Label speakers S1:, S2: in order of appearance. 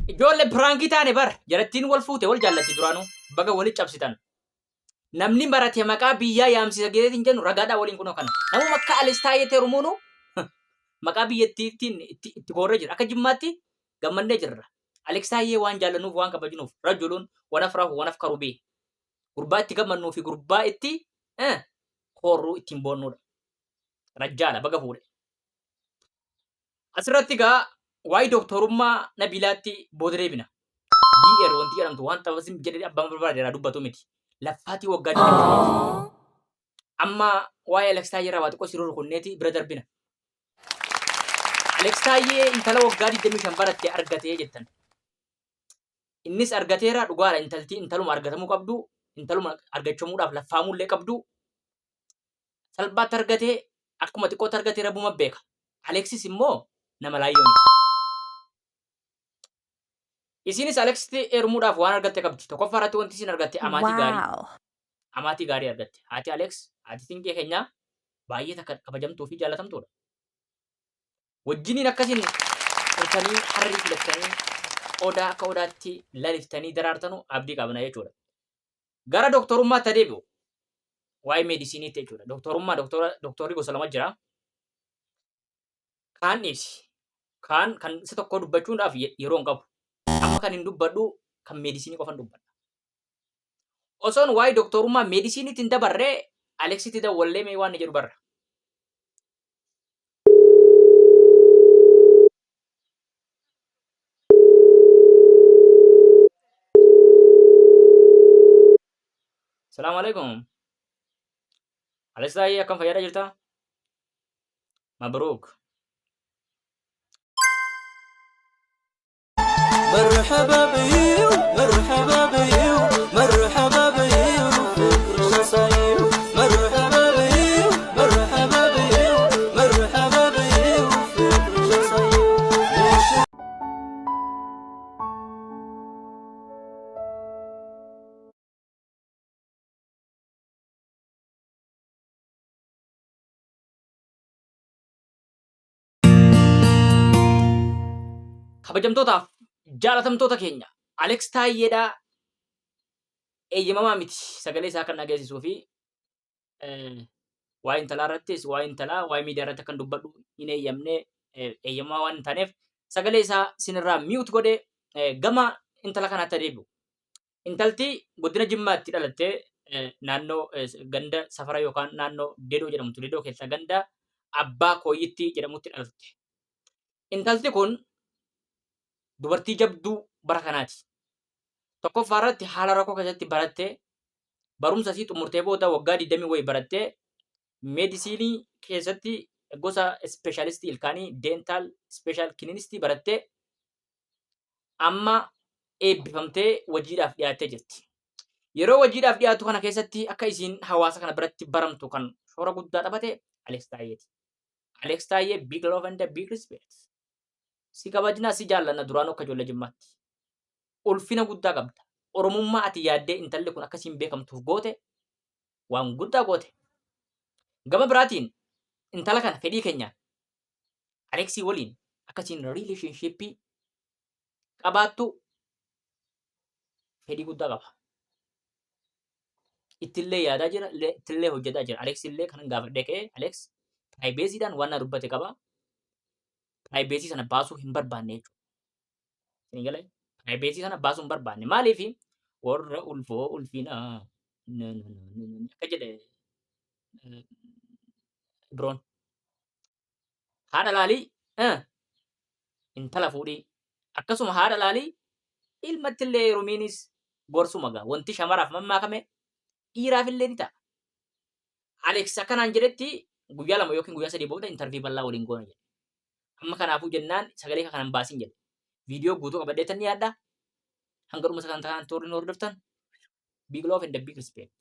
S1: Ijoollee pirankii taane bar jarattiin wal fuute wal jaallatti duraanuu baga walitti cabsitan. Namni barate maqaa biyyaa yaamsisa geetiin jennu ragaadhaa waliin kunoo kana. Namuma akka Alestaayee Terumuunu maqaa biyyattiitiin itti gorree jira. Akka Jimmaatti gammannee jirra. Alestaayee waan jaallanuuf waan kabajinuuf rajuluun wanaf rafu wanaf karubee. Gurbaa itti gammannuu fi gurbaa itti horruu ittiin boonnuudha. Rajjaala baga fuudhe. Asirratti gaa waa'ee doktorummaa Nabilaatti booda deebina. DR wanti jedhamtu waan taphasin jedhee abbaan barbaadeera dubbatu miti. Laffaatii waggaa jedhamtu. Amma waa'ee Alestaayee irraa waa xiqqoo siruu rukunneeti bira darbina. Alestaayee intala waggaa 25 barattee argatee jettan. Innis argateera dhugaadha intaluma argatamuu qabdu. Intaluma argachuudhaaf laffaamuullee qabdu. Salphaatti argatee akkuma xiqqootti argatee rabuma beeka. Aleksis immoo nama laayyoo miti. Isinis Aleksitti heerumuudhaaf waan argatte qabdi. Tokkoffaa irratti wanti isin argatte amaatii gaarii. Amaatii gaarii argatte. Haati Aleks, haati Tinqee keenyaa baay'ee takka kabajamtuu fi jaalatamtuudha. Wajjiniin akkasiin turtanii harrii filattanii odaa akka odaatti laliftanii daraartanu abdii qabna jechuudha. Gara doktorummaatti adeemu waa'ee meedisiiniitti jechuudha. Doktorri gosa lama jira. Kaan dhiisi. Kaan kan isa tokko dubbachuudhaaf yeroo hin qabu. Amma kan hin dubbadhu kan meedisinii qofan dubbadha. Osoon waa'ee doktorummaa meedisiiniitti hin dabarree Aleksitti dawwallee mee waan jedhu barra. Salaamu alaikum. Alestaayee akkam fayyadaa jirta? Mabruuk.
S2: مرحبا بيو مرحبا بيو مرحبا بيو فكر الصيو مرحبا بيو مرحبا بيو مرحبا بيو فكر الصيو
S1: Kabajamtootaaf jaalatamtoota keenya Aleks Taayyeedhaa eeyyamamaa miti sagalee isaa kan dhageessisuu fi waa'ee intalaa irrattis waa'ee intalaa waa'ee miidiyaa irratti kan dubbadhu hin eeyyamne eeyyamaa waan hin taaneef sagalee isaa sinirraa mi'uut godhee gama intala kanaatti adeemu. Intalti godina Jimmaatti dhalattee naannoo ganda safara yookaan naannoo Dedoo jedhamtu Dedoo keessa ganda Abbaa Kooyyitti jedhamutti dhalatte. Intalti kun dubartii jabduu bara kanaati. Tokkoffaa irratti haala rakkoo keessatti barattee barumsa isii xumurtee booda waggaa 20 wayii barattee meedisinii keessatti gosa ispeeshaalistii ilkaanii deental ispeeshaal kiliinistii barattee amma eebbifamtee hojiidhaaf dhiyaattee jirti. Yeroo hojiidhaaf dhiyaatu kana keessatti akka isiin hawaasa kana biratti baramtu kan shoora guddaa taphate Aleks Taayyeeti. Aleks Taayyee big love and big respect. Si kabajnaa si jaallanna duraan akka ijoollee Jimmaatti. Ulfina guddaa qabda. Oromummaa ati yaaddee intalli kun akkasiin beekamtuuf goote waan guddaa goote. Gama biraatiin intala kana fedhii keenyaan Aleksii waliin akkasiin riileeshnshiippii qabaattu fedhii guddaa qaba. Ittillee yaadaa jira, ittillee hojjetaa jira. Aleks illee kan gaafadhee ka'ee Aleks piraayiveesiidhaan waan na dubbate qaba. Piraayiveesii sana baasuu hin barbaanne jechuudha. Isin galee piraayiveesii sana baasuu hin barbaanne. Maaliif warra ulfoo ulfinaa akka jedhe biroon haadha laalii intala fuudhii akkasuma haadha laalii ilmattillee heerumiinis gorsuma gaa wanti shamaraaf mammaakame dhiiraaf illee ni ta'a. Aleks akkanaan jedhetti guyyaa 2 yookiin guyyaa 3 booda intarvii bal'aa waliin goona jedhe. Amma kanaafuu jennaan sagalee kanan baasin jedhe. Viidiyoo guutuu qabadheetan ni yaadda. Hanga dhuma sagantaa kanaan toorri nu hordoftan. Big love and big respect.